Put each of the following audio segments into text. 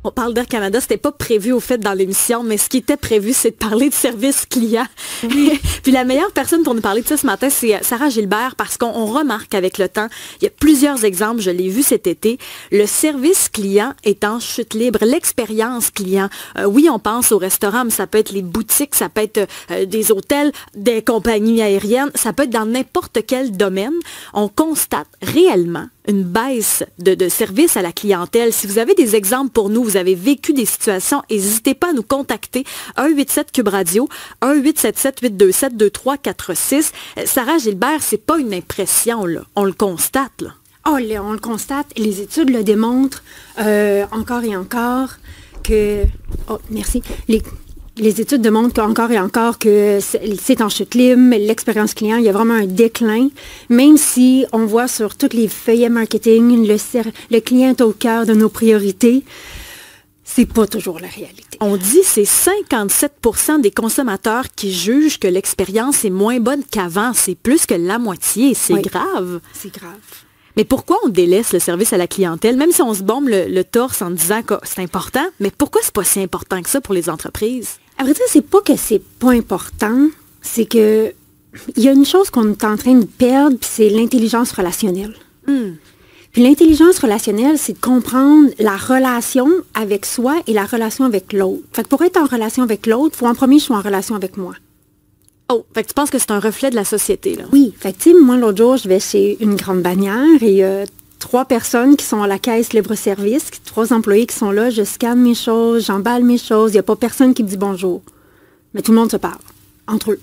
On parle d'Air Canada, c'était pas prévu au fait dans l'émission, mais ce qui était prévu, c'est de parler de service client. Oui. Puis la meilleure personne pour nous parler de ça ce matin, c'est Sarah Gilbert, parce qu'on remarque avec le temps, il y a plusieurs exemples, je l'ai vu cet été, le service client est en chute libre, l'expérience client. Oui, on pense au restaurant, mais ça peut être les boutiques, ça peut être des hôtels, des compagnies aériennes, ça peut être dans n'importe quel domaine. On constate réellement une baisse de service à la clientèle. Si vous avez des exemples pour nous, vous avez vécu des situations, n'hésitez pas à nous contacter. 187 Cube Radio, 1-877-827-2346. Sarah Gilbert, c'est pas une impression, là. On le constate, là. Oh, on le constate. Les études le démontrent encore et encore que... Oh, merci. Les études démontrent encore et encore que c'est en chute libre, l'expérience client, il y a vraiment un déclin, même si on voit sur toutes les feuillets marketing, le client est au cœur de nos priorités, c'est pas toujours la réalité. On dit que c'est 57% des consommateurs qui jugent que l'expérience est moins bonne qu'avant, c'est plus que la moitié, c'est grave. C'est grave. Mais pourquoi on délaisse le service à la clientèle, même si on se bombe le torse en disant que c'est important, mais pourquoi c'est pas si important que ça pour les entreprises? À vrai dire, c'est pas que c'est pas important, c'est que il y a une chose qu'on est en train de perdre, puis c'est l'intelligence relationnelle. Puis l'intelligence relationnelle, c'est de comprendre la relation avec soi et la relation avec l'autre. Fait que pour être en relation avec l'autre, il faut en premier, je sois en relation avec moi. Oh, fait que tu penses que c'est un reflet de la société, là? Oui, fait que tu sais, moi, l'autre jour, je vais chez une grande bannière et 3 personnes qui sont à la caisse libre-service, 3 employés qui sont là, je scanne mes choses, j'emballe mes choses, il n'y a pas personne qui me dit bonjour. Mais tout le monde se parle, entre eux.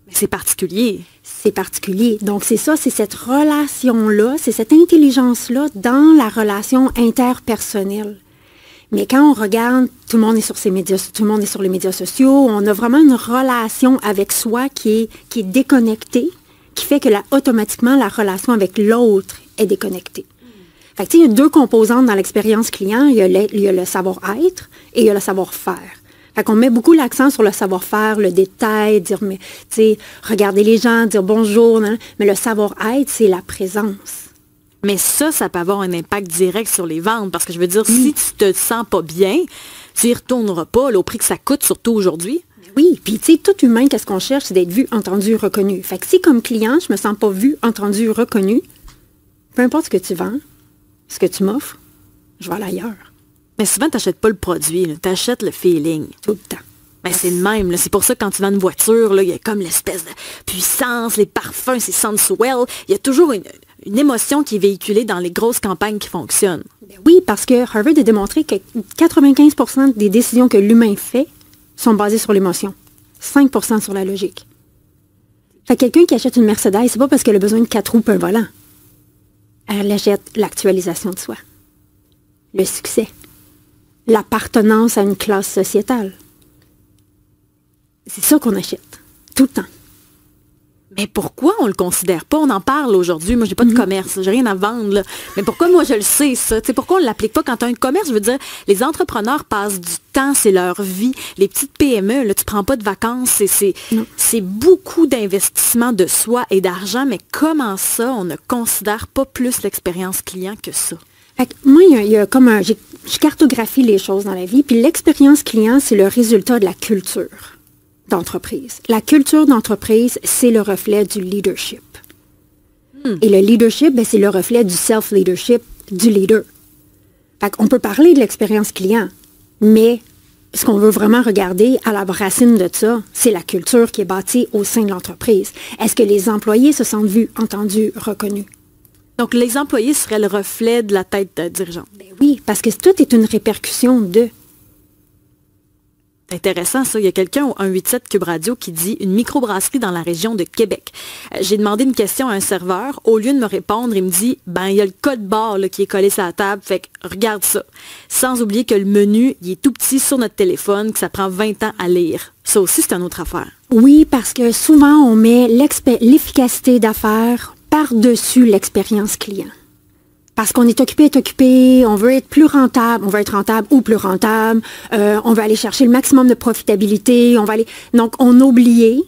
Mais c'est particulier. C'est particulier. Donc, c'est ça, c'est cette relation-là, c'est cette intelligence-là dans la relation interpersonnelle. Mais quand on regarde, tout le monde est sur tout le monde est sur les médias sociaux, on a vraiment une relation avec soi qui est déconnectée, qui fait que automatiquement, la relation avec l'autre est déconnectée. Fait que, il y a 2 composantes dans l'expérience client. Il y a le savoir-être et il y a le savoir-faire. Fait qu'on met beaucoup l'accent sur le savoir-faire, le détail, dire, mais, regarder les gens, dire bonjour. Mais le savoir-être, c'est la présence. Mais ça peut avoir un impact direct sur les ventes. Parce que je veux dire, si tu te sens pas bien, tu y retourneras pas là, au prix que ça coûte, surtout aujourd'hui. Oui, puis tu sais, tout humain, qu'est-ce qu'on cherche, c'est d'être vu, entendu, reconnu. Fait que si comme client, je me sens pas vu, entendu, reconnu, peu importe ce que tu vends, ce que tu m'offres, je vais aller ailleurs. Mais souvent, tu n'achètes pas le produit, tu achètes le feeling. Tout le temps. Ben, c'est le même. C'est pour ça que quand tu vends une voiture, il y a comme l'espèce de puissance, les parfums, c'est sensuel. Il y a toujours une émotion qui est véhiculée dans les grosses campagnes qui fonctionnent. Ben oui, parce que Harvard a démontré que 95% des décisions que l'humain fait sont basées sur l'émotion. 5% sur la logique. Fait que quelqu'un qui achète une Mercedes, c'est pas parce qu'elle a besoin de 4 roues et un volant. Elle achète l'actualisation de soi. Le succès. L'appartenance à une classe sociétale. C'est ça qu'on achète. Tout le temps. Mais pourquoi on le considère pas? On en parle aujourd'hui. Moi, j'ai pas de commerce. J'ai rien à vendre, là. Mais pourquoi moi, je le sais, ça? T'sais, pourquoi on l'applique pas quand tu as un commerce? Je veux dire, les entrepreneurs passent du temps, c'est leur vie. Les petites PME, là, tu prends pas de vacances. C'est beaucoup d'investissement de soi et d'argent. Mais comment ça, on ne considère pas plus l'expérience client que ça? Fait que moi, il y a comme je cartographie les choses dans la vie. Puis l'expérience client, c'est le résultat de la culture d'entreprise. La culture d'entreprise, c'est le reflet du leadership. Et le leadership, c'est le reflet du self-leadership du leader. Fait qu'on peut parler de l'expérience client, mais ce qu'on veut vraiment regarder à la racine de ça, c'est la culture qui est bâtie au sein de l'entreprise. Est-ce que les employés se sentent vus, entendus, reconnus? Donc, les employés seraient le reflet de la tête dirigeante. Ben oui, parce que tout est une répercussion de... C'est intéressant, ça. Il y a quelqu'un au 187 Cube Radio qui dit « Une microbrasserie dans la région de Québec. » J'ai demandé une question à un serveur. Au lieu de me répondre, il me dit « Ben, il y a le code barre là, qui est collé sur la table. Fait que regarde ça. » Sans oublier que le menu, il est tout petit sur notre téléphone, que ça prend 20 ans à lire. Ça aussi, c'est une autre affaire. Oui, parce que souvent, on met l'efficacité d'affaires par-dessus l'expérience client. Parce qu'on est occupé, on veut être plus rentable, on veut être rentable ou plus rentable, on veut aller chercher le maximum de profitabilité, Donc, on a oublié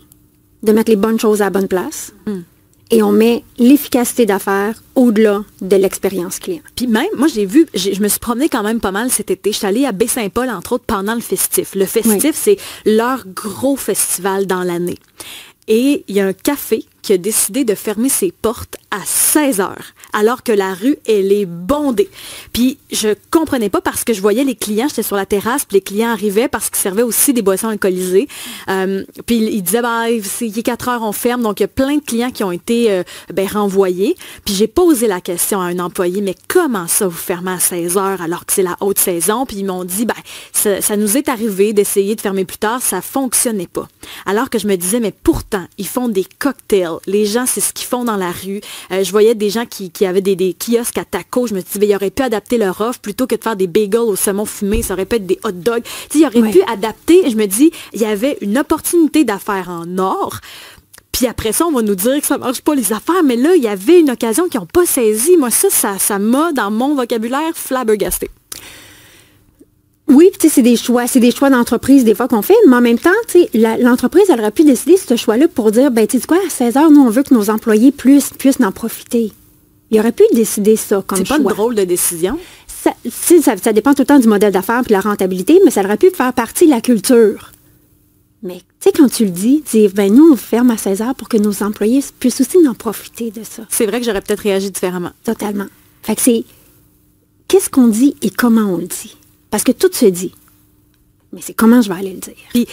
de mettre les bonnes choses à la bonne place. et on met l'efficacité d'affaires au-delà de l'expérience client. Puis même, moi, je me suis promenée quand même pas mal cet été. Je suis allée à Baie-Saint-Paul, entre autres, pendant le festif. Le festif, c'est leur gros festival dans l'année. Et il y a un café qui a décidé de fermer ses portes à 16 heures, alors que la rue, elle est bondée. Puis je comprenais pas parce que je voyais les clients, j'étais sur la terrasse, puis les clients arrivaient parce qu'ils servaient aussi des boissons alcoolisées. Puis ils disaient, il est 4 heures, on ferme. Donc il y a plein de clients qui ont été renvoyés. Puis j'ai posé la question à un employé, mais comment ça vous fermez à 16 heures alors que c'est la haute saison? Puis ils m'ont dit, ça nous est arrivé d'essayer de fermer plus tard, ça fonctionnait pas. Alors que je me disais, mais pourtant, ils font des cocktails. Les gens, c'est ce qu'ils font dans la rue. Je voyais des gens qui avaient des kiosques à tacos. Je me disais, ils auraient pu adapter leur offre plutôt que de faire des bagels au saumon fumé. Ça aurait pu être des hot dogs. Ils auraient pu adapter. Je me dis, il y avait une opportunité d'affaires en or. Puis après ça, on va nous dire que ça ne marche pas les affaires. Mais là, il y avait une occasion qu'ils n'ont pas saisie. Moi, ça m'a, dans mon vocabulaire, flabbergasté. Oui, tu sais, c'est des choix d'entreprise des fois qu'on fait, mais en même temps, tu sais, l'entreprise, elle aurait pu décider ce choix-là pour dire, tu sais quoi, à 16 heures, nous, on veut que nos employés puissent en profiter. Il aurait pu décider ça comme choix. C'est pas une drôle de décision? Ça dépend tout le temps du modèle d'affaires et de la rentabilité, mais ça aurait pu faire partie de la culture. Mais, tu sais, quand tu le dis, nous, on ferme à 16 heures pour que nos employés puissent aussi en profiter de ça. C'est vrai que j'aurais peut-être réagi différemment. Totalement. Fait que c'est, qu'est-ce qu'on dit et comment on le dit? Parce que tout se dit. Mais c'est comment je vais aller le dire. Puis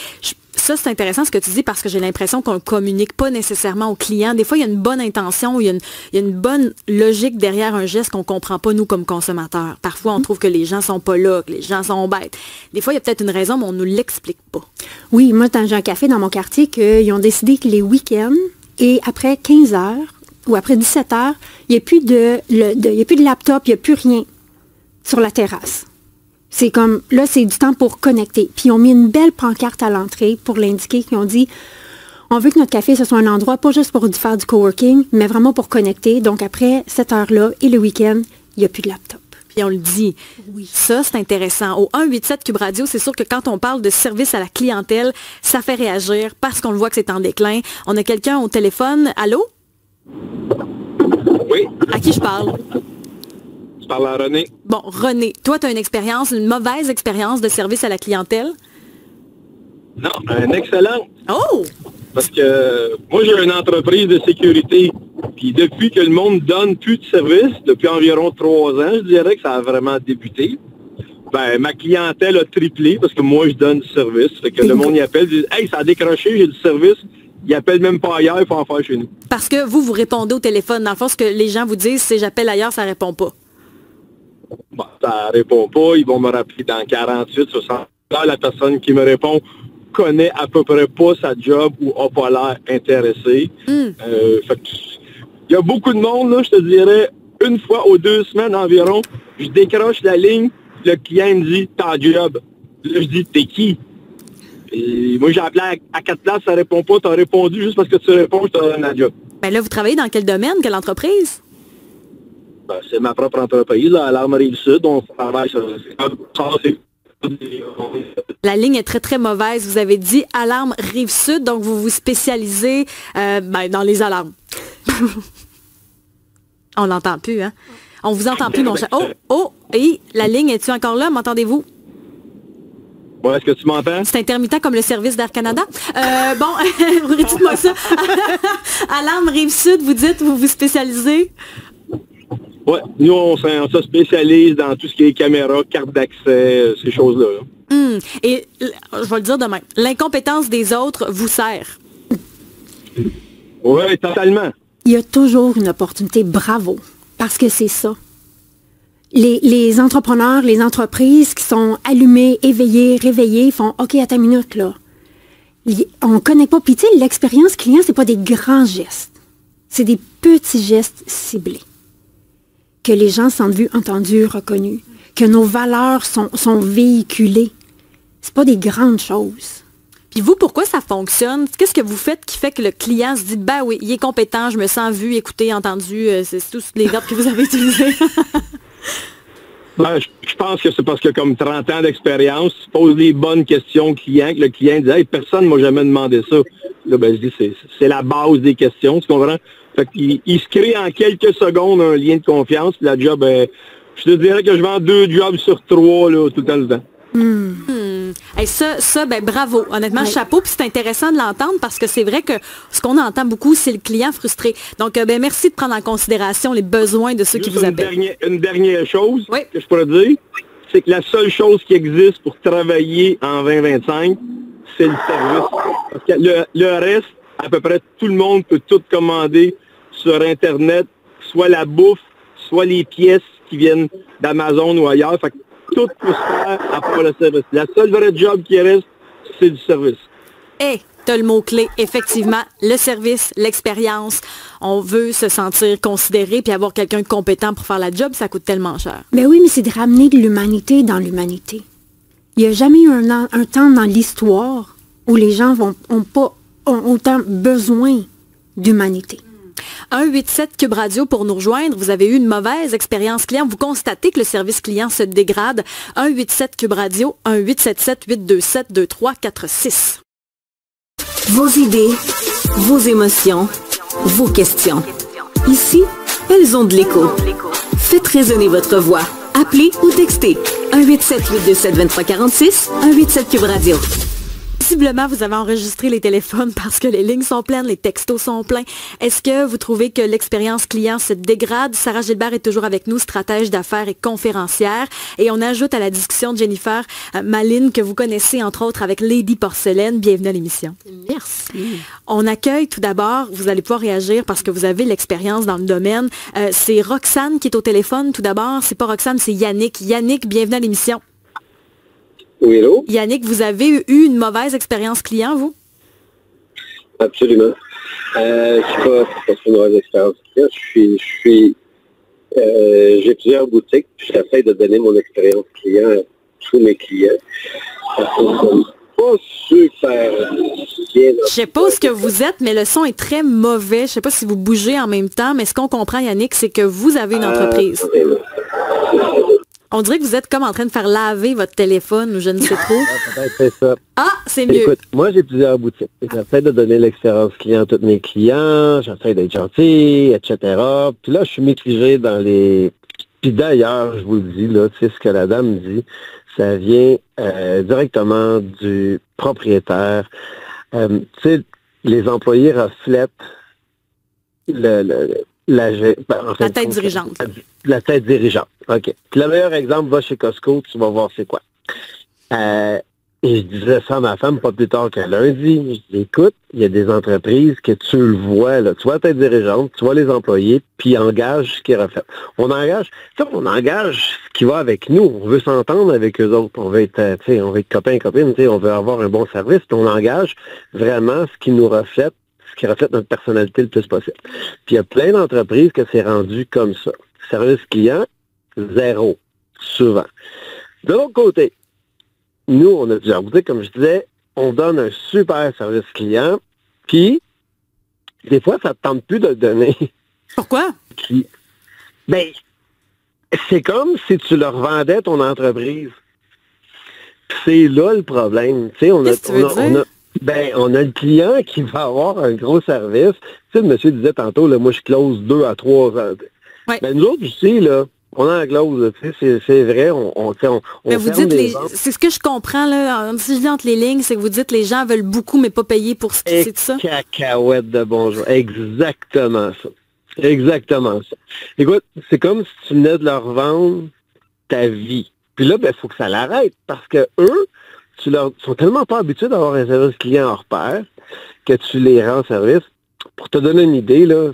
ça, c'est intéressant ce que tu dis parce que j'ai l'impression qu'on ne communique pas nécessairement aux clients. Des fois, il y a une bonne intention, il y a une bonne logique derrière un geste qu'on ne comprend pas, nous, comme consommateurs. Parfois, on trouve que les gens sont pas là, que les gens sont bêtes. Des fois, il y a peut-être une raison, mais on ne nous l'explique pas. Oui, moi, j'ai un café dans mon quartier qu'ils ont décidé que les week-ends, et après 15 heures, ou après 17 heures, il n'y a plus de laptop, il n'y a plus rien sur la terrasse. C'est comme, là, c'est du temps pour connecter. Puis, ils ont mis une belle pancarte à l'entrée pour l'indiquer, qui ont dit, on veut que notre café, ce soit un endroit, pas juste pour faire du coworking, mais vraiment pour connecter. Donc, après cette heure-là et le week-end, il n'y a plus de laptop. Puis, on le dit. Oui. Ça, c'est intéressant. Au 187 Cube Radio, c'est sûr que quand on parle de service à la clientèle, ça fait réagir parce qu'on le voit que c'est en déclin. On a quelqu'un au téléphone. Allô? Oui. À qui je parle? Parle à René. Bon, René, toi, tu as une mauvaise expérience de service à la clientèle? Non, une excellente. Oh! Parce que moi, j'ai une entreprise de sécurité. Puis depuis que le monde donne plus de services, depuis environ 3 ans, je dirais que ça a vraiment débuté. Ma clientèle a triplé parce que moi, je donne du service. Fait que le monde y appelle, dit « Hey, ça a décroché, j'ai du service. » Ils appellent même pas ailleurs, il faut en faire chez nous. Parce que vous répondez au téléphone. Dans le fond, ce que les gens vous disent, c'est « J'appelle ailleurs, ça répond pas. » Bon, ça répond pas, ils vont me rappeler dans 48, 60 heures. La personne qui me répond connaît à peu près pas sa job ou n'a pas l'air intéressée. Il y a beaucoup de monde, là, je te dirais, une fois aux 2 semaines environ, je décroche la ligne, le client me dit « ta job ». Là, je dis « t'es qui ?» Et moi, j'ai appelé à 4 places, ça répond pas, t'as répondu juste parce que tu réponds, je te donne la job. Ben là, vous travaillez dans quel domaine, quelle entreprise? C'est ma propre entreprise, là, Alarme Rive-Sud. On travaille sur... La ligne est très, très mauvaise. Vous avez dit Alarme Rive-Sud, donc vous vous spécialisez dans les alarmes. On l'entend plus, hein? On vous entend plus, mon cher. Oh, et la ligne, es-tu encore là? M'entendez-vous? Ouais, est-ce que tu m'entends? C'est intermittent comme le service d'Air Canada. Bon, dites-moi ça. Alarme Rive-Sud, vous dites, vous vous spécialisez? Oui, nous, on se spécialise dans tout ce qui est caméra, carte d'accès, ces choses-là. Et je vais le dire demain, l'incompétence des autres vous sert. Oui, totalement. Il y a toujours une opportunité, bravo, parce que c'est ça. Les entrepreneurs, les entreprises qui sont allumées, éveillées, réveillées, font « OK, à ta minute, là. » On ne connaît pas. Puis, tu sais, l'expérience client, c'est pas des grands gestes. C'est des petits gestes ciblés. Que les gens sont vus, entendus, reconnus, que nos valeurs sont véhiculées. C'est pas des grandes choses. Puis vous, pourquoi ça fonctionne? Qu'est-ce que vous faites qui fait que le client se dit, ben oui, il est compétent, je me sens vu, écouté, entendu, c'est tous les verbes que vous avez utilisés. Je pense que c'est parce que comme 30 ans d'expérience, tu poses les bonnes questions au client, que le client dit, hey, personne ne m'a jamais demandé ça. Là, je dis, c'est la base des questions, tu comprends? Fait qu'il se crée en quelques secondes un lien de confiance. Puis la job, je te dirais que je vends 2 jobs sur 3 là, tout le temps. Et ça, ben bravo. Honnêtement, chapeau. Puis c'est intéressant de l'entendre parce que c'est vrai que ce qu'on entend beaucoup, c'est le client frustré. Donc, ben merci de prendre en considération les besoins de ceux qui vous appellent. Une dernière chose que je pourrais dire, c'est que la seule chose qui existe pour travailler en 2025, c'est le service. Parce que le reste, à peu près tout le monde peut tout commander sur Internet, soit la bouffe, soit les pièces qui viennent d'Amazon ou ailleurs. Fait que tout peut se faire à part le service. La seule vraie job qui reste, c'est du service. T'as le mot-clé, effectivement, le service, l'expérience. On veut se sentir considéré puis avoir quelqu'un de compétent pour faire la job, ça coûte tellement cher. Ben oui, mais c'est de ramener de l'humanité dans l'humanité. Il n'y a jamais eu un temps dans l'histoire où les gens ont autant besoin d'humanité. 187 Cube Radio pour nous rejoindre. Vous avez eu une mauvaise expérience client. Vous constatez que le service client se dégrade. 187 Cube Radio, 1-877-827-2346. Vos idées, vos émotions, vos questions. Ici, elles ont de l'écho. Faites résonner votre voix. Appelez ou textez 1-877-827-2346, 187 Cube Radio. Visiblement, vous avez enregistré les téléphones parce que les lignes sont pleines, les textos sont pleins. Est-ce que vous trouvez que l'expérience client se dégrade? Sarah Gilbert est toujours avec nous, stratège d'affaires et conférencière. Et on ajoute à la discussion de Jennifer Maline, que vous connaissez entre autres avec Lady Porcelaine. Bienvenue à l'émission. Merci. On accueille tout d'abord, vous allez pouvoir réagir parce que vous avez l'expérience dans le domaine. C'est Roxane qui est au téléphone tout d'abord. C'est pas Roxane, c'est Yannick. Yannick, bienvenue à l'émission. Oui, hello. Yannick, vous avez eu une mauvaise expérience client, vous? Absolument. Je suis pas une mauvaise expérience client. J'ai plusieurs boutiques, puis j'essaie de donner mon expérience client à tous mes clients. Ça fonctionne pas super bien. Je sais pas où ce que vous êtes, mais le son est très mauvais. Je sais pas si vous bougez en même temps, mais ce qu'on comprend, Yannick, c'est que vous avez une entreprise. On dirait que vous êtes comme en train de faire laver votre téléphone ou je ne sais trop. Peut-être c'est ça. Ah, c'est mieux. Écoute, moi j'ai plusieurs boutiques. J'essaie de donner l'expérience client à tous mes clients, j'essaie d'être gentil, etc. Puis là, je suis mitigé dans les... Puis d'ailleurs, je vous le dis, là, tu sais ce que la dame dit, ça vient directement du propriétaire. Tu sais, les employés reflètent la tête dirigeante. La tête dirigeante, OK. Puis le meilleur exemple, va chez Costco, tu vas voir c'est quoi. Et je disais ça à ma femme pas plus tard que lundi. Je dis, écoute, il y a des entreprises que tu le vois, là. Tu vois la tête dirigeante, tu vois les employés, puis ils engagent ce qu'ils reflètent. On engage ce qui va avec nous. On veut s'entendre avec eux autres. On veut être, on veut être copains, copines, on veut avoir un bon service, puis on engage vraiment ce qui nous reflète, qui reflète notre personnalité le plus possible. Puis il y a plein d'entreprises que c'est rendu comme ça. Service client, 0, souvent. De l'autre côté, nous, on a plusieurs boutiques, comme je disais, on donne un super service client, puis des fois, ça ne te tente plus de le donner. Pourquoi? Ben, c'est comme si tu leur vendais ton entreprise. C'est là le problème. Tu sais, on a le client qui va avoir un gros service. Tu sais, le monsieur disait tantôt, là, moi, je close 2 à 3 ans. Ouais. Ben, nous autres, ici, là, on a la close, tu sais, c'est vrai, mais vous dites, c'est ce que je comprends, là, si je dis entre les lignes, c'est que vous dites les gens veulent beaucoup, mais pas payer pour ce qui c'est de ça. Cacahuète de bonjour. Exactement ça. Exactement ça. Écoute, c'est comme si tu venais de leur vendre ta vie. Puis là, ben, faut que ça l'arrête, parce que eux, sont tellement pas habitués d'avoir un service client hors pair que tu les rends service. Pour te donner une idée, là,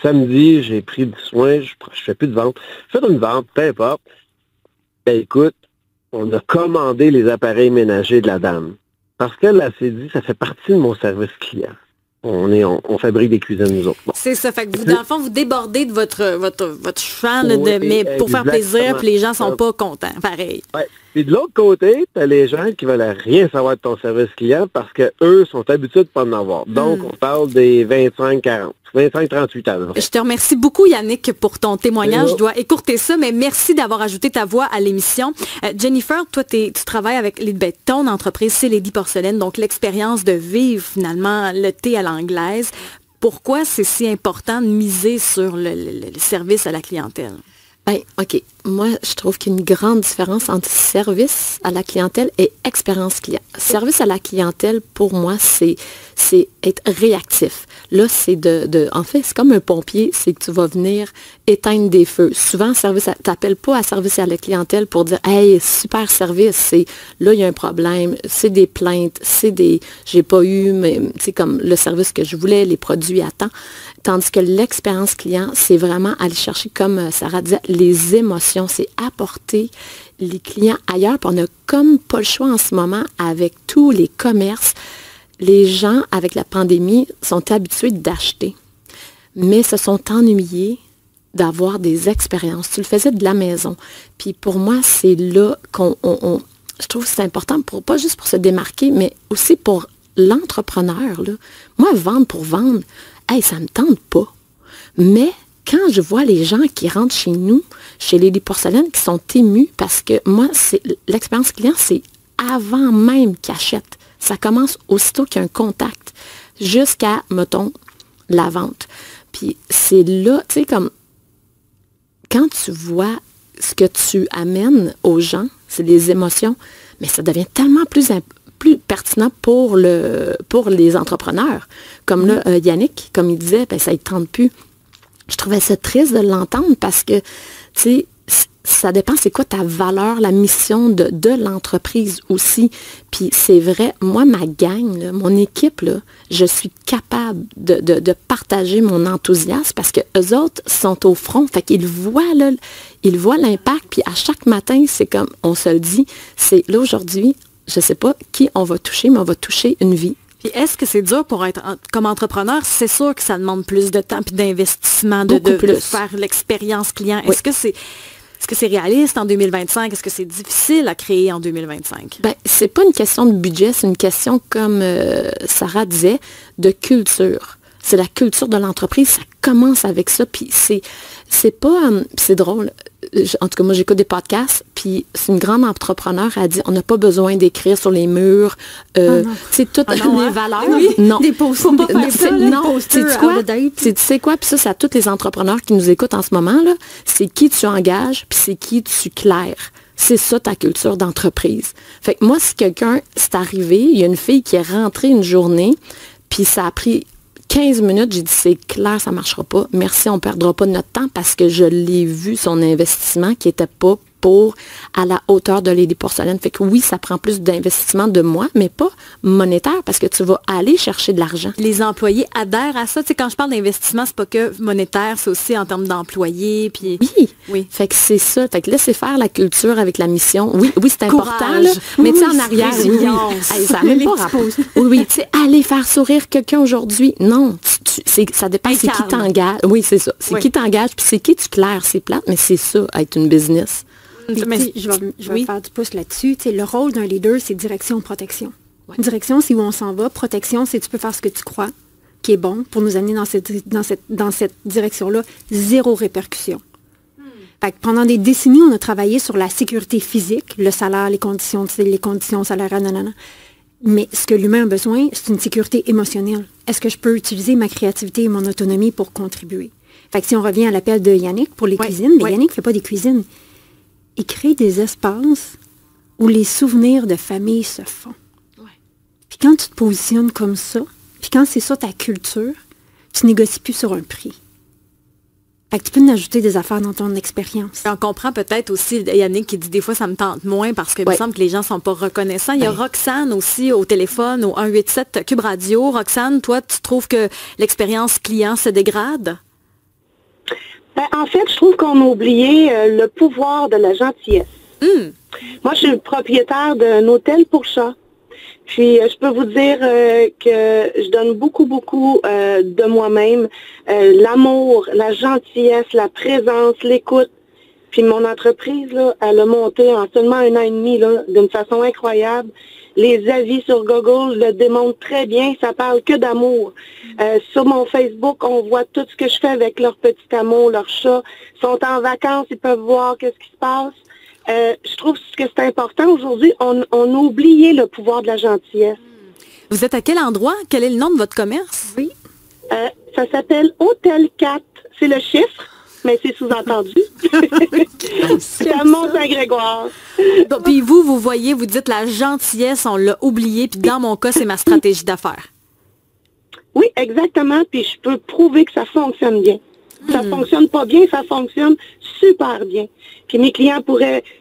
samedi, j'ai pris du soin, je fais plus de vente. Je fais une vente, peu importe. Ben écoute, on a commandé les appareils ménagers de la dame. Parce qu'elle s'est dit, ça fait partie de mon service client. On fabrique des cuisines, nous autres. Bon. C'est ça. Fait que vous, dans le fond, vous débordez de votre champ, là, mais pour faire plaisir, puis les gens sont pas contents. Pareil. Ouais. Puis de l'autre côté, tu as les gens qui veulent rien savoir de ton service client parce que eux sont habitués de pas en avoir. Donc, on parle des 25-40. 25-38 ans. Je te remercie beaucoup, Yannick, pour ton témoignage. Je dois écourter ça, mais merci d'avoir ajouté ta voix à l'émission. Jennifer, toi, tu travailles avec ton entreprise, c'est Lady Porcelaine, donc l'expérience de vivre finalement le thé à l'anglaise pourquoi c'est si important de miser sur le service à la clientèle? Ben, OK. Moi, je trouve qu'il y a une grande différence entre service à la clientèle et expérience client. Service à la clientèle, pour moi, c'est être réactif. Là, c'est en fait, c'est comme un pompier, c'est que tu vas venir éteindre des feux. Souvent, t'appelles pas à service à la clientèle pour dire, hey, super service, c'est, là, il y a un problème, c'est des plaintes, j'ai pas eu, mais c'est comme le service que je voulais, les produits à temps. Tandis que l'expérience client, c'est vraiment aller chercher, comme Sarah disait, les émotions. C'est apporter les clients ailleurs. Puis on n'a comme pas le choix en ce moment avec tous les commerces. Les gens, avec la pandémie, sont habitués d'acheter, mais se sont ennuyés d'avoir des expériences. Tu le faisais de la maison. Puis pour moi, c'est là je trouve que c'est important, pas juste pour se démarquer, mais aussi pour l'entrepreneur. Là. Moi, vendre pour vendre, hey, ça ne me tente pas. Mais quand je vois les gens qui rentrent chez nous, chez Lady Porcelaine, qui sont émus, parce que moi, l'expérience client, c'est avant même qu'ils achètent. Ça commence aussitôt qu'il y a un contact, jusqu'à, mettons, la vente. Puis c'est là, tu sais, comme, quand tu vois ce que tu amènes aux gens, c'est les émotions, mais ça devient tellement plus pertinent pour les entrepreneurs. Comme là, Yannick, comme il disait, ben, ça ne tente plus. Je trouvais ça triste de l'entendre parce que, tu sais, ça dépend c'est quoi ta valeur, la mission de l'entreprise aussi. Puis c'est vrai, moi, ma gang, là, mon équipe, là, je suis capable de partager mon enthousiasme parce que eux autres sont au front. Fait qu'ils voient l'impact. Puis à chaque matin, c'est comme, on se le dit, c'est là aujourd'hui, je ne sais pas qui on va toucher, mais on va toucher une vie. Puis est-ce que c'est dur pour être comme entrepreneur? C'est sûr que ça demande plus de temps puis d'investissement de faire l'expérience client. Oui. Est-ce que c'est réaliste en 2025? Est-ce que c'est difficile à créer en 2025? Bien, c'est pas une question de budget, c'est une question, comme Sarah disait, de culture. C'est la culture de l'entreprise, ça commence avec ça, puis c'est pas... c'est drôle. En tout cas, moi, j'écoute des podcasts, puis c'est une grande entrepreneur, elle dit, on n'a pas besoin d'écrire sur les murs, c'est toutes les valeurs. Oui. Non. Des posters. Faut pas faire ça, non, tu sais quoi? Puis ça, c'est à tous les entrepreneurs qui nous écoutent en ce moment, là. C'est qui tu engages, puis c'est qui tu claires. C'est ça ta culture d'entreprise. Fait que moi, si quelqu'un, c'est arrivé, il y a une fille qui est rentrée une journée, puis ça a pris 15 minutes, j'ai dit, c'est clair, ça ne marchera pas. Merci, on ne perdra pas de notre temps parce que je l'ai vu, son investissement qui n'était pas à la hauteur de Lady Porcelaine. Fait que oui, ça prend plus d'investissement de moi, mais pas monétaire parce que tu vas aller chercher de l'argent. Les employés adhèrent à ça. Tu sais, quand je parle d'investissement, c'est pas que monétaire, c'est aussi en termes d'employés. Puis... Oui. Fait que c'est ça. Fait que laissez faire la culture avec la mission. Oui, c'est important. Là, mais tu sais, en arrière, hey, ça n'a même pas rapport. Oui, tu sais, aller faire sourire quelqu'un aujourd'hui. Non, ça dépend, c'est qui t'engage. Oui, c'est ça. C'est qui t'engage, puis c'est qui tu claires. C'est plate, mais c'est ça, être une business. Mais je vais faire du pouce là-dessus. Le rôle d'un leader, c'est direction-protection. Ouais. Direction, c'est où on s'en va. Protection, c'est tu peux faire ce que tu crois qui est bon pour nous amener dans cette direction-là. Zéro répercussion. Fait que pendant des décennies, on a travaillé sur la sécurité physique, le salaire, les conditions salariales, nanana. Mais ce que l'humain a besoin, c'est une sécurité émotionnelle. Est-ce que je peux utiliser ma créativité et mon autonomie pour contribuer? Fait que si on revient à l'appel de Yannick pour les cuisines, mais Yannick ne fait pas des cuisines. Il crée des espaces où les souvenirs de famille se font. Ouais. Puis quand tu te positionnes comme ça, puis quand c'est ça ta culture, tu négocies plus sur un prix. Fait que tu peux en ajouter des affaires dans ton expérience. On comprend peut-être aussi Yannick qui dit des fois ça me tente moins parce qu'il me semble que les gens ne sont pas reconnaissants. Il y a Roxane aussi au téléphone, au 187 Cube Radio. Roxane, toi, tu trouves que l'expérience client se dégrade? En fait, je trouve qu'on a oublié le pouvoir de la gentillesse. Moi, je suis propriétaire d'un hôtel pour chats. Puis, je peux vous dire que je donne beaucoup de moi-même. L'amour, la gentillesse, la présence, l'écoute. Puis, mon entreprise, là, elle a monté en seulement 1 an et demi, là, d'une façon incroyable. Les avis sur Google le démontrent très bien. Ça parle que d'amour. Sur mon Facebook, on voit tout ce que je fais avec leur petit amour, leurs chats. Ils sont en vacances, ils peuvent voir qu'est-ce qui se passe. Je trouve que c'est important aujourd'hui. On a oublié le pouvoir de la gentillesse. Vous êtes à quel endroit? Quel est le nom de votre commerce? Oui. Ça s'appelle Hôtel 4. C'est le chiffre, mais c'est sous-entendu. C'est à Mont-Saint-Grégoire. Bon, puis vous voyez, vous dites la gentillesse, on l'a oublié, puis dans mon cas, c'est ma stratégie d'affaires. Oui, exactement, puis je peux prouver que ça fonctionne bien. Ça fonctionne pas bien, ça fonctionne super bien. Puis mes clients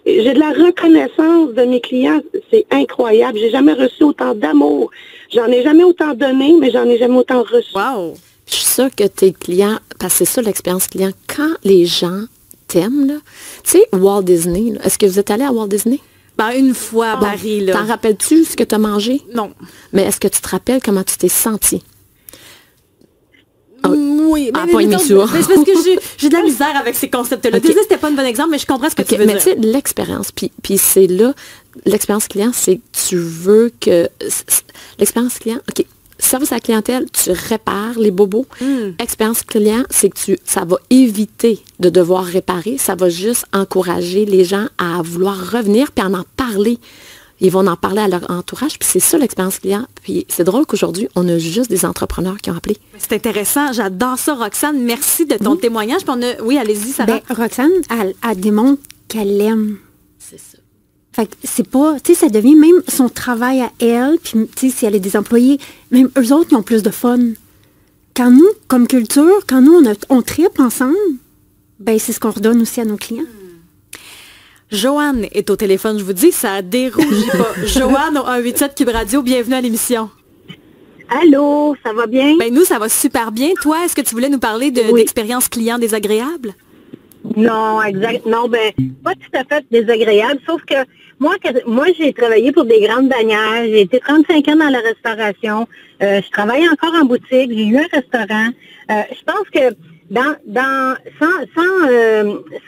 j'ai de la reconnaissance de mes clients, c'est incroyable. J'ai jamais reçu autant d'amour. J'en ai jamais autant donné, mais j'en ai jamais autant reçu. Wow! Je suis sûre que tes clients, parce que c'est ça l'expérience client, quand les gens t'aiment, là, tu sais, Walt Disney, là, est-ce que vous êtes allé à Walt Disney? Ben, une fois à Paris, là. T'en rappelles-tu ce que tu as mangé? Non. Mais est-ce que tu te rappelles comment tu t'es senti? Oui, mais pas une mixture. C'est parce que j'ai de la misère avec ces concepts-là. Okay. Désolé, c'était pas un bon exemple, mais je comprends ce que tu veux dire. Mais tu sais, l'expérience, puis c'est là, l'expérience client, c'est que tu veux que... L'expérience client, OK, service à la clientèle, tu répares les bobos. Expérience client, c'est que ça va éviter de devoir réparer, ça va juste encourager les gens à vouloir revenir puis à en parler. Ils vont en parler à leur entourage, puis c'est ça l'expérience client. Puis c'est drôle qu'aujourd'hui, on a juste des entrepreneurs qui ont appelé. C'est intéressant, j'adore ça, Roxane. Merci de ton témoignage. Puis oui, allez-y, ça va. Roxane, elle démontre qu'elle aime. C'est ça. Fait que c'est pas, tu sais, ça devient même son travail à elle, puis tu sais, si elle a des employés, même eux autres, ils ont plus de fun. Quand nous, comme culture, quand nous, on tripe ensemble, ben c'est ce qu'on redonne aussi à nos clients. Joanne est au téléphone, je vous dis, ça dérougit pas. Joanne au 187 Cube Radio, bienvenue à l'émission. Allô, ça va bien? Ben nous, ça va super bien. Toi, est-ce que tu voulais nous parler d'expérience client désagréable? Non, exact. Non, ben, pas tout à fait désagréable, sauf que moi j'ai travaillé pour des grandes bannières. J'ai été 35 ans dans la restauration. Je travaille encore en boutique. J'ai eu un restaurant. Je pense que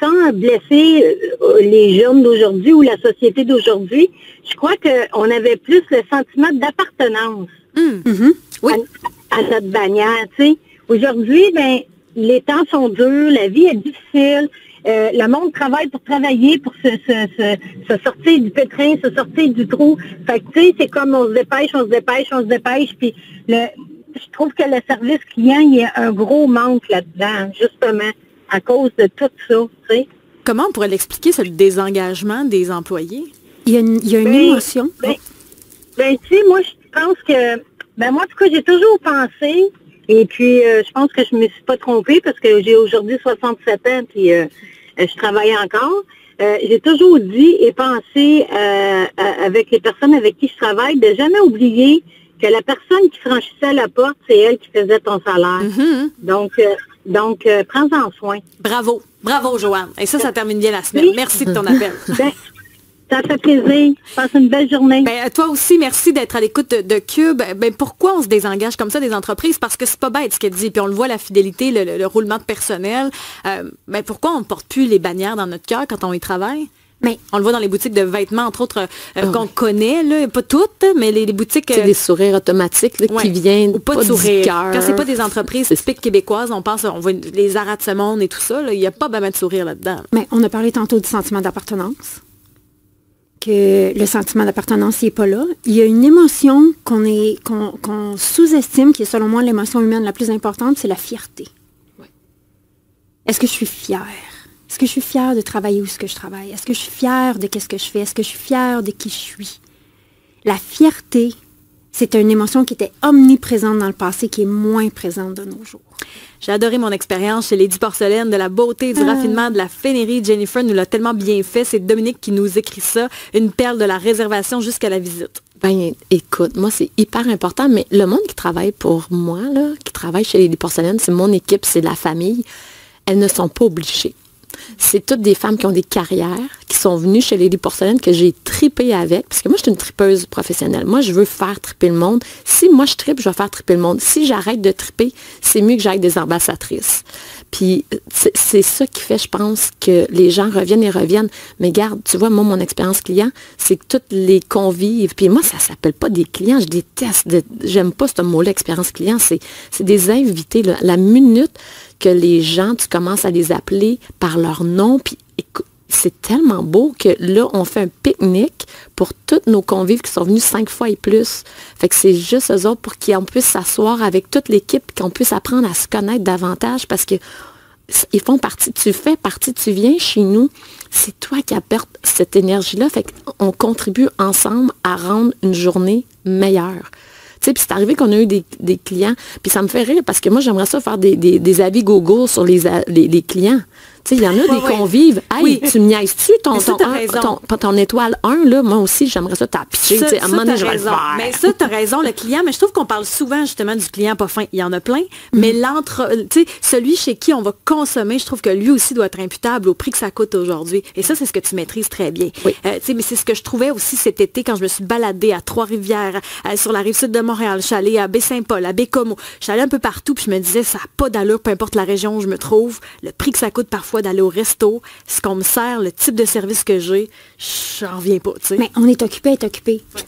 sans blesser les jeunes d'aujourd'hui ou la société d'aujourd'hui, je crois qu'on avait plus le sentiment d'appartenance oui. à notre bannière. Tu sais. Aujourd'hui, ben, les temps sont durs, la vie est difficile. Le monde travaille pour travailler, pour se sortir du pétrin, se sortir du trou. Fait que, tu sais, c'est comme on se dépêche. Puis, je trouve que le service client, il y a un gros manque là-dedans, justement, à cause de tout ça, tu sais. Comment on pourrait l'expliquer, ce désengagement des employés? Il y a une émotion. Ben, tu sais, moi, je pense que... Ben, moi, en tout cas, j'ai toujours pensé... Et puis, je pense que je me suis pas trompée parce que j'ai aujourd'hui 67 ans puis je travaille encore. J'ai toujours dit et pensé avec les personnes avec qui je travaille de jamais oublier que la personne qui franchissait la porte, c'est elle qui faisait ton salaire. Donc, prends-en soin. Bravo, Joanne. Et ça termine bien la semaine. Oui. Merci de ton appel. Ben, ça fait plaisir. Passe une belle journée. Ben, toi aussi, merci d'être à l'écoute de Cube. Ben, pourquoi on se désengage comme ça des entreprises? Parce que c'est pas bête ce qu'elle dit. Puis on le voit, la fidélité, le roulement de personnel. Ben, pourquoi on ne porte plus les bannières dans notre cœur quand on y travaille? Mais on le voit dans les boutiques de vêtements, entre autres, qu'on connaît, là, pas toutes, mais les boutiques... C'est des sourires automatiques là, qui viennent ou pas de sourire. Du cœur. Quand c'est pas des entreprises typiques québécoises, on voit les Arats de ce monde et tout ça, il n'y a pas vraiment de sourire là-dedans. Mais on a parlé tantôt du sentiment d'appartenance. Que le sentiment d'appartenance n'est pas là. Il y a une émotion qu'on sous-estime, qui est selon moi l'émotion humaine la plus importante, c'est la fierté. Ouais. Est-ce que je suis fière? Est-ce que je suis fière de travailler où est-ce que je travaille? Est-ce que je suis fière de qu'est-ce que je fais? Est-ce que je suis fière de qui je suis? La fierté, c'est une émotion qui était omniprésente dans le passé, qui est moins présente de nos jours. J'ai adoré mon expérience chez Lady Porcelaine, de la beauté, du raffinement, de la fénerie. Jennifer nous l'a tellement bien fait. C'est Dominique qui nous écrit ça. Une perle de la réservation jusqu'à la visite. Ben, écoute, moi, c'est hyper important, mais le monde qui travaille pour moi, là, qui travaille chez Lady Porcelaine, c'est mon équipe, c'est la famille. Elles ne sont pas obligées. C'est toutes des femmes qui ont des carrières, qui sont venues chez Lady Porcelaine, que j'ai tripé avec, parce que moi, je suis une tripeuse professionnelle. Moi, je veux faire triper le monde. Si moi, je tripe, je vais faire triper le monde. Si j'arrête de triper, c'est mieux que j'aille des ambassadrices. Puis, c'est ça qui fait, je pense, que les gens reviennent. Mais garde, tu vois, moi, mon expérience client, c'est que toutes les convives, puis moi, ça s'appelle pas des clients, je déteste, j'aime pas ce mot-là, expérience client, c'est des invités, là. La minute que les gens, tu commences à les appeler par leur nom, puis c'est tellement beau que là, on fait un pique-nique pour tous nos convives qui sont venus 5 fois et plus. Fait que c'est juste eux autres pour qu'on puisse s'asseoir avec toute l'équipe, qu'on puisse apprendre à se connaître davantage parce que ils font partie, tu fais partie, tu viens chez nous, c'est toi qui apportes cette énergie-là. Fait qu'on contribue ensemble à rendre une journée meilleure. Tu sais, puis c'est arrivé qu'on a eu des clients, puis ça me fait rire parce que moi, j'aimerais ça faire des avis Google sur les clients. Tu sais, il y en a des convives. Hey, tu me niaises-tu ton étoile 1, là, moi aussi, j'aimerais ça t'appicher. À un moment donné, je vais le faire. Mais ça, tu as raison, le client, mais je trouve qu'on parle souvent justement du client pas fin. Il y en a plein, mais tu sais, celui chez qui on va consommer, je trouve que lui aussi doit être imputable au prix que ça coûte aujourd'hui. Et ça, c'est ce que tu maîtrises très bien. Oui. Tu sais, mais c'est ce que je trouvais aussi cet été quand je me suis baladée à Trois-Rivières, sur la rive sud de Montréal. Je suis allée à Baie-Saint-Paul, à Baie-Comeau. Je suis allée un peu partout, puis je me disais, ça n'a pas d'allure, peu importe la région où je me trouve, le prix que ça coûte parfois d'aller au resto, ce qu'on me sert, le type de service que j'ai, j'en reviens pas, tu sais. Mais on est occupé. Puis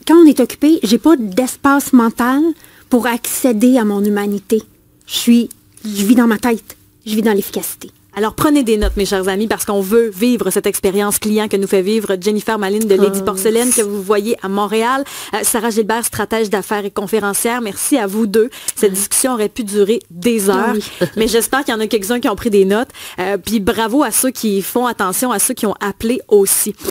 quand on est occupé, j'ai pas d'espace mental pour accéder à mon humanité. Je vis dans ma tête. Je vis dans l'efficacité. Alors, prenez des notes, mes chers amis, parce qu'on veut vivre cette expérience client que nous fait vivre Jennifer Maline de Lady Porcelaine, que vous voyez à Montréal. Sarah Gilbert, stratège d'affaires et conférencière. Merci à vous deux. Cette discussion aurait pu durer des heures, mais j'espère qu'il y en a quelques-uns qui ont pris des notes. Puis bravo à ceux qui font attention, à ceux qui ont appelé aussi.